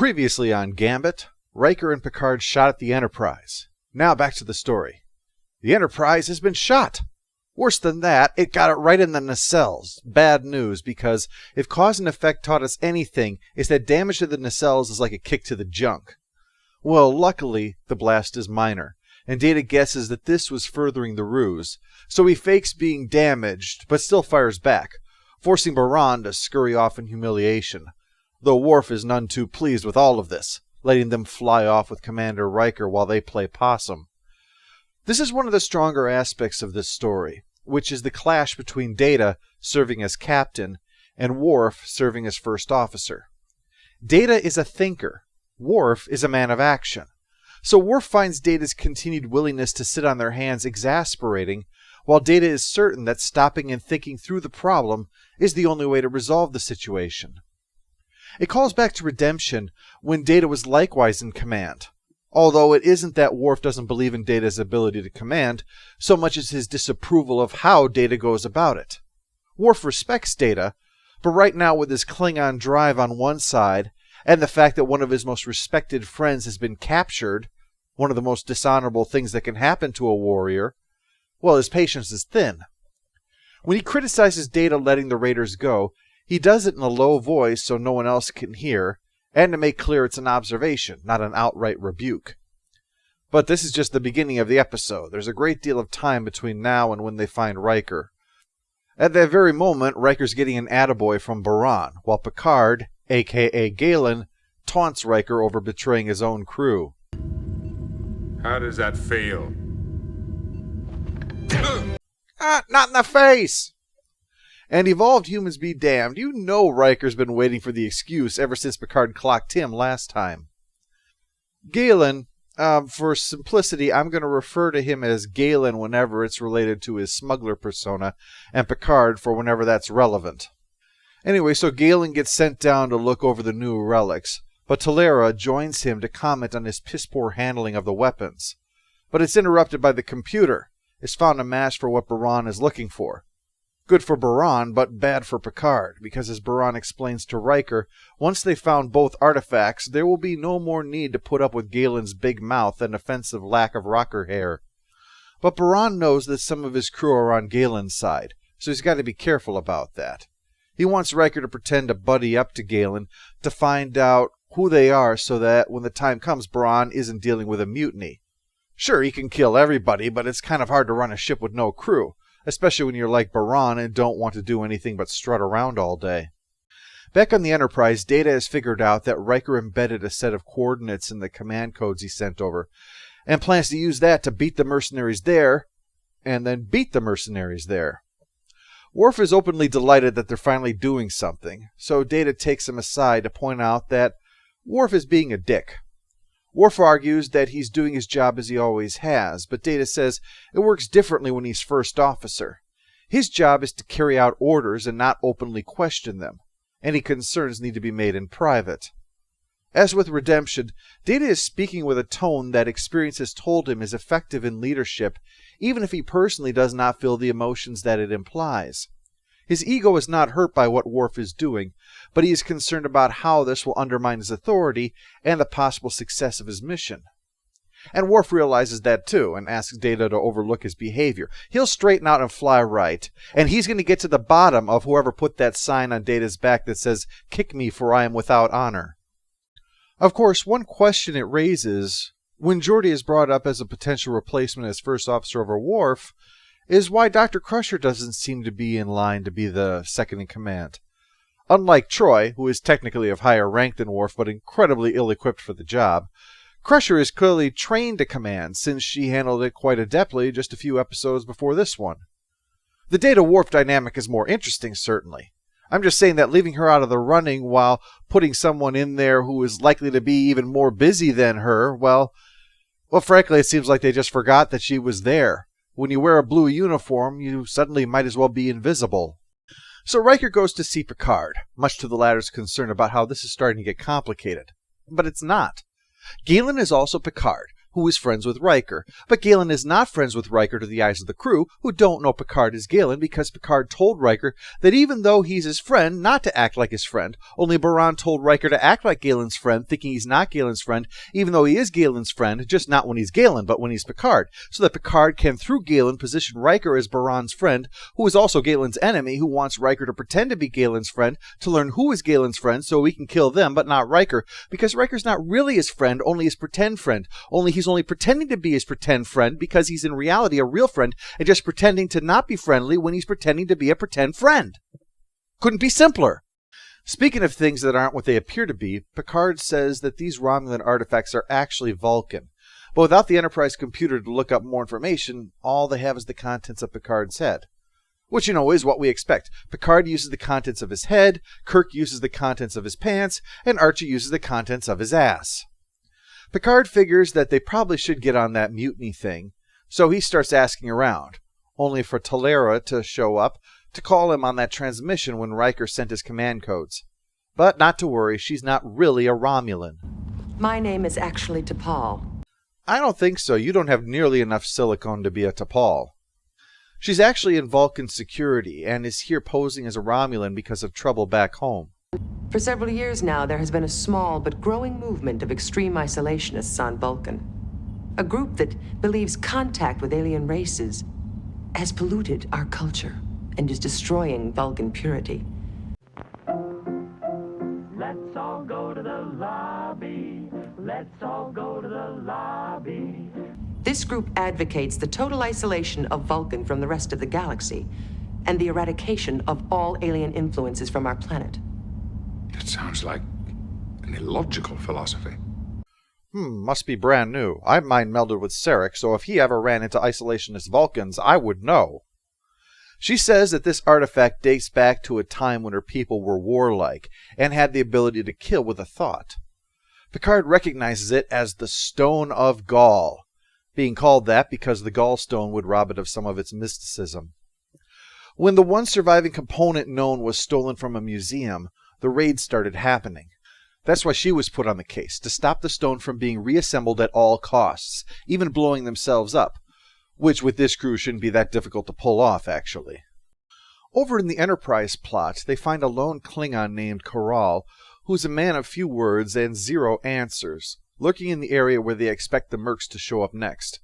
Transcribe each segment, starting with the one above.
Previously on Gambit, Riker and Picard shot at the Enterprise. Now back to the story. The Enterprise has been shot! Worse than that, it got it right in the nacelles. Bad news, because if cause and effect taught us anything, it's that damage to the nacelles is like a kick to the junk. Well, luckily, the blast is minor, and Data guesses that this was furthering the ruse, so he fakes being damaged, but still fires back, forcing Baran to scurry off in humiliation, though Worf is none too pleased with all of this, letting them fly off with Commander Riker while they play possum. This is one of the stronger aspects of this story, which is the clash between Data, serving as captain, and Worf, serving as first officer. Data is a thinker. Worf is a man of action. So Worf finds Data's continued willingness to sit on their hands exasperating, while Data is certain that stopping and thinking through the problem is the only way to resolve the situation. It calls back to Redemption, when Data was likewise in command. Although it isn't that Worf doesn't believe in Data's ability to command, so much as his disapproval of how Data goes about it. Worf respects Data, but right now with his Klingon drive on one side, and the fact that one of his most respected friends has been captured, one of the most dishonorable things that can happen to a warrior, well, his patience is thin. When he criticizes Data letting the Raiders go, he does it in a low voice so no one else can hear, and to make clear it's an observation, not an outright rebuke. But this is just the beginning of the episode. There's a great deal of time between now and when they find Riker. At that very moment, Riker's getting an attaboy from Baran, while Picard, a.k.a. Galen, taunts Riker over betraying his own crew. How does that feel? Not in the face! And evolved humans be damned, you know Riker's been waiting for the excuse ever since Picard clocked him last time. Galen, for simplicity, I'm going to refer to him as Galen whenever it's related to his smuggler persona, and Picard for whenever that's relevant. Anyway, so Galen gets sent down to look over the new relics, but Talera joins him to comment on his piss-poor handling of the weapons. But it's interrupted by the computer. It's found a match for what Baran is looking for. Good for Baran, but bad for Picard, because as Baran explains to Riker, once they found both artifacts, there will be no more need to put up with Galen's big mouth and offensive lack of rocker hair. But Baran knows that some of his crew are on Galen's side, so he's got to be careful about that. He wants Riker to pretend to buddy up to Galen to find out who they are so that when the time comes, Baran isn't dealing with a mutiny. Sure, he can kill everybody, but it's kind of hard to run a ship with no crew, especially when you're like Baran and don't want to do anything but strut around all day. Back on the Enterprise, Data has figured out that Riker embedded a set of coordinates in the command codes he sent over, and plans to use that to beat the mercenaries there, and then beat the mercenaries there. Worf is openly delighted that they're finally doing something, so Data takes him aside to point out that Worf is being a dick. Worf argues that he's doing his job as he always has, but Data says it works differently when he's first officer. His job is to carry out orders and not openly question them. Any concerns need to be made in private. As with Redemption, Data is speaking with a tone that experience has told him is effective in leadership, even if he personally does not feel the emotions that it implies. His ego is not hurt by what Worf is doing, but he is concerned about how this will undermine his authority and the possible success of his mission. And Worf realizes that too, and asks Data to overlook his behavior. He'll straighten out and fly right, and he's going to get to the bottom of whoever put that sign on Data's back that says, "Kick me, for I am without honor." Of course, one question it raises, when Geordi is brought up as a potential replacement as first officer over Worf, is why Dr. Crusher doesn't seem to be in line to be the second in command. Unlike Troy, who is technically of higher rank than Worf but incredibly ill-equipped for the job, Crusher is clearly trained to command since she handled it quite adeptly just a few episodes before this one. The Data-Worf dynamic is more interesting, certainly. I'm just saying that leaving her out of the running while putting someone in there who is likely to be even more busy than her, well, frankly, it seems like they just forgot that she was there. When you wear a blue uniform, you suddenly might as well be invisible. So Riker goes to see Picard, much to the latter's concern about how this is starting to get complicated. But it's not. Galen is also Picard, who is friends with Riker. But Galen is not friends with Riker to the eyes of the crew, who don't know Picard is Galen because Picard told Riker that even though he's his friend, not to act like his friend. Only Baran told Riker to act like Galen's friend, thinking he's not Galen's friend, even though he is Galen's friend, just not when he's Galen, but when he's Picard. So that Picard can, through Galen, position Riker as Baran's friend, who is also Galen's enemy, who wants Riker to pretend to be Galen's friend, to learn who is Galen's friend so he can kill them, but not Riker, because Riker's not really his friend, only his pretend friend. He's only pretending to be his pretend friend because he's in reality a real friend and just pretending to not be friendly when he's pretending to be a pretend friend. Couldn't be simpler. Speaking of things that aren't what they appear to be, Picard says that these Romulan artifacts are actually Vulcan. But without the Enterprise computer to look up more information, all they have is the contents of Picard's head. Which, is what we expect. Picard uses the contents of his head, Kirk uses the contents of his pants, and Archie uses the contents of his ass. Picard figures that they probably should get on that mutiny thing, so he starts asking around, only for Talera to show up to call him on that transmission when Riker sent his command codes. But not to worry, she's not really a Romulan. My name is actually T'Pol. I don't think so. You don't have nearly enough silicone to be a T'Pol. She's actually in Vulcan security and is here posing as a Romulan because of trouble back home. For several years now, there has been a small but growing movement of extreme isolationists on Vulcan. A group that believes contact with alien races has polluted our culture and is destroying Vulcan purity. Let's all go to the lobby. Let's all go to the lobby. This group advocates the total isolation of Vulcan from the rest of the galaxy and the eradication of all alien influences from our planet. It sounds like an illogical philosophy. Must be brand new. I mind melded with Sarek, so if he ever ran into isolationist Vulcans, I would know. She says that this artifact dates back to a time when her people were warlike and had the ability to kill with a thought. Picard recognizes it as the Stone of Gaul, being called that because the gallstone would rob it of some of its mysticism. When the one surviving component known was stolen from a museum, the raids started happening. That's why she was put on the case, to stop the stone from being reassembled at all costs, even blowing themselves up, which with this crew shouldn't be that difficult to pull off, actually. Over in the Enterprise plot, they find a lone Klingon named Koral, who's a man of few words and zero answers, lurking in the area where they expect the mercs to show up next.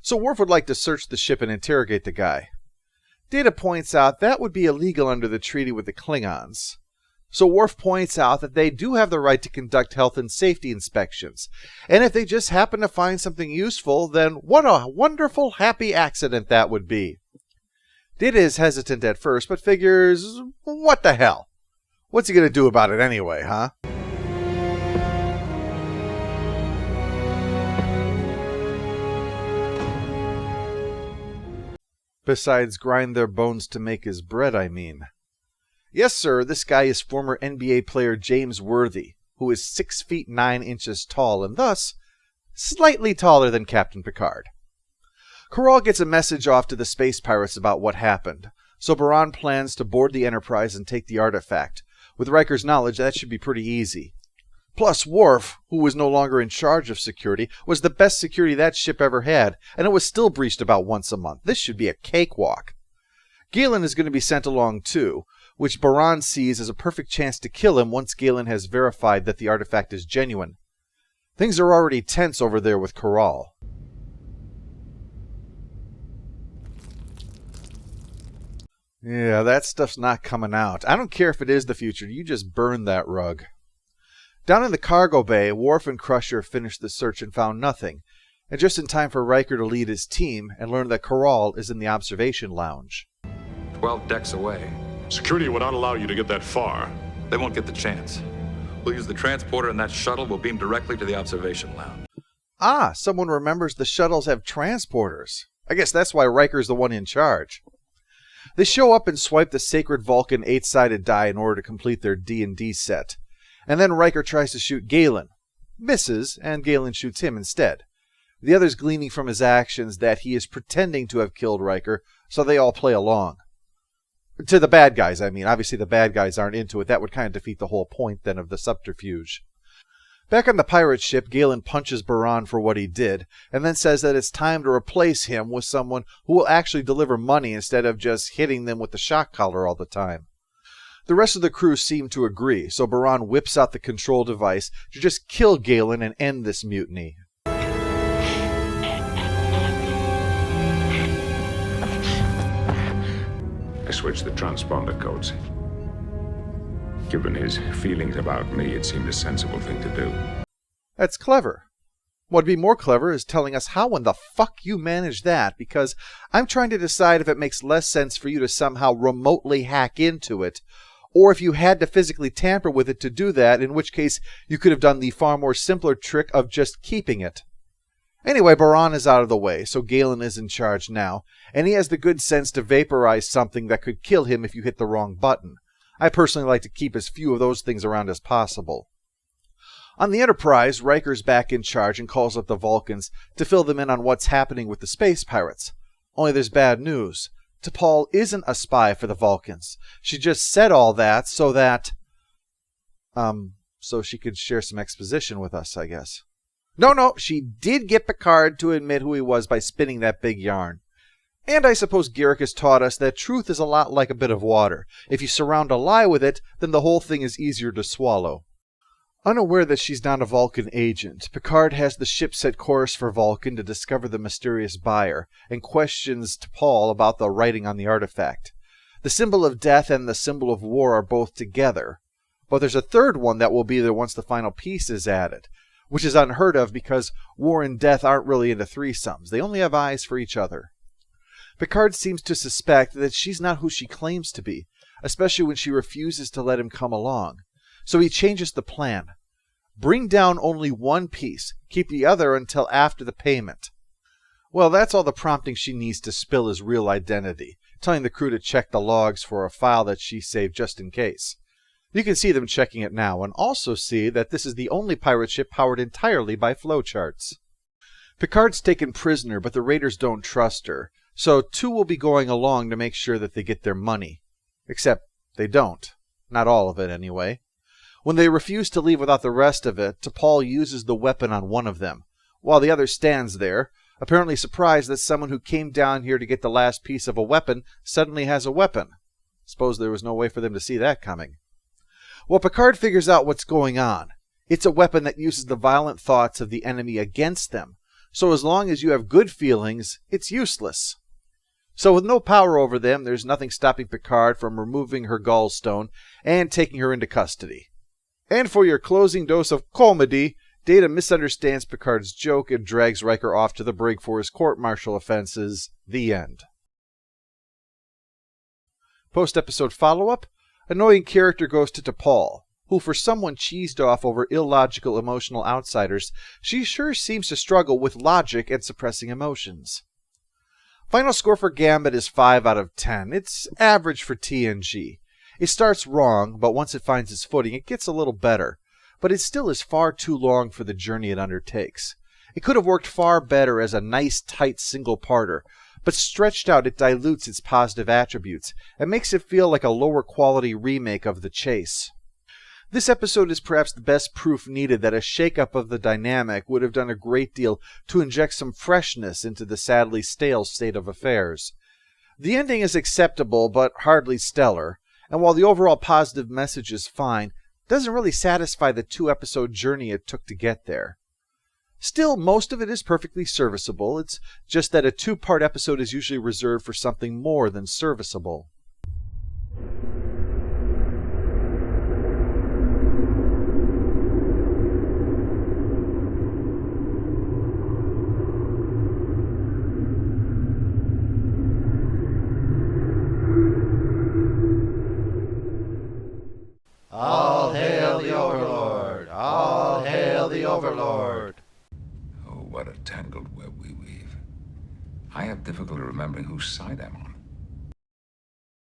So Worf would like to search the ship and interrogate the guy. Data points out that would be illegal under the treaty with the Klingons. So Worf points out that they do have the right to conduct health and safety inspections, and if they just happen to find something useful, then what a wonderful, happy accident that would be. Data is hesitant at first, but figures, what the hell? What's he going to do about it anyway, huh? Besides grind their bones to make his bread, I mean. Yes, sir, this guy is former NBA player James Worthy, who is 6 feet 9 inches tall and thus slightly taller than Captain Picard. Koral gets a message off to the space pirates about what happened, so Baran plans to board the Enterprise and take the artifact. With Riker's knowledge, that should be pretty easy. Plus, Worf, who was no longer in charge of security, was the best security that ship ever had, and it was still breached about once a month. This should be a cakewalk. Galen is going to be sent along too, which Baran sees as a perfect chance to kill him once Galen has verified that the artifact is genuine. Things are already tense over there with Koral. Yeah, that stuff's not coming out. I don't care if it is the future, you just burn that rug. Down in the cargo bay, Worf and Crusher finished the search and found nothing, and just in time for Riker to lead his team and learn that Koral is in the observation lounge. 12 decks away. Security would not allow you to get that far. They won't get the chance. We'll use the transporter and that shuttle will beam directly to the observation lounge. Ah, someone remembers the shuttles have transporters. I guess that's why Riker's the one in charge. They show up and swipe the sacred Vulcan 8-sided die in order to complete their D&D set. And then Riker tries to shoot Galen. Misses, and Galen shoots him instead. The others gleaning from his actions that he is pretending to have killed Riker, so they all play along. To the bad guys, I mean. Obviously the bad guys aren't into it. That would kind of defeat the whole point then of the subterfuge. Back on the pirate ship, Galen punches Baran for what he did, and then says that it's time to replace him with someone who will actually deliver money instead of just hitting them with the shock collar all the time. The rest of the crew seem to agree, so Baran whips out the control device to just kill Galen and end this mutiny. I switched the transponder codes. Given his feelings about me, it seemed a sensible thing to do. That's clever. What'd be more clever is telling us how in the fuck you managed that, because I'm trying to decide if it makes less sense for you to somehow remotely hack into it, or if you had to physically tamper with it to do that, in which case you could have done the far more simpler trick of just keeping it. Anyway, Baran is out of the way, so Galen is in charge now, and he has the good sense to vaporize something that could kill him if you hit the wrong button. I personally like to keep as few of those things around as possible. On the Enterprise, Riker's back in charge and calls up the Vulcans to fill them in on what's happening with the space pirates. Only there's bad news. T'Pol isn't a spy for the Vulcans. She just said all that so she could share some exposition with us, I guess. No, she did get Picard to admit who he was by spinning that big yarn. And I suppose Garrick has taught us that truth is a lot like a bit of water. If you surround a lie with it, then the whole thing is easier to swallow. Unaware that she's not a Vulcan agent, Picard has the ship set course for Vulcan to discover the mysterious buyer, and questions T'Pol about the writing on the artifact. The symbol of death and the symbol of war are both together, but there's a third one that will be there once the final piece is added, which is unheard of because war and death aren't really into threesomes. They only have eyes for each other. Picard seems to suspect that she's not who she claims to be, especially when she refuses to let him come along. So he changes the plan. Bring down only one piece, keep the other until after the payment. Well, that's all the prompting she needs to spill his real identity, telling the crew to check the logs for a file that she saved just in case. You can see them checking it now, and also see that this is the only pirate ship powered entirely by flowcharts. Picard's taken prisoner, but the raiders don't trust her, so two will be going along to make sure that they get their money. Except they don't. Not all of it, anyway. When they refuse to leave without the rest of it, T'Pol uses the weapon on one of them, while the other stands there, apparently surprised that someone who came down here to get the last piece of a weapon suddenly has a weapon. Suppose there was no way for them to see that coming. Well, Picard figures out what's going on. It's a weapon that uses the violent thoughts of the enemy against them, so as long as you have good feelings, it's useless. So with no power over them, there's nothing stopping Picard from removing her gallstone and taking her into custody. And for your closing dose of comedy, Data misunderstands Picard's joke and drags Riker off to the brig for his court-martial offenses. The end. Post-episode follow-up, annoying character goes to T'Pol, who for someone cheesed off over illogical emotional outsiders, she sure seems to struggle with logic and suppressing emotions. Final score for Gambit is 5 out of 10. It's average for TNG. It starts wrong, but once it finds its footing, it gets a little better. But it still is far too long for the journey it undertakes. It could have worked far better as a nice, tight single-parter, but stretched out it dilutes its positive attributes and makes it feel like a lower-quality remake of The Chase. This episode is perhaps the best proof needed that a shake-up of the dynamic would have done a great deal to inject some freshness into the sadly stale state of affairs. The ending is acceptable, but hardly stellar, and while the overall positive message is fine, it doesn't really satisfy the 2-episode journey it took to get there. Still, most of it is perfectly serviceable. It's just that a 2-part episode is usually reserved for something more than serviceable. All hail the Overlord! All hail the Overlord! Oh, what a tangled web we weave. I have difficulty remembering whose side I'm on.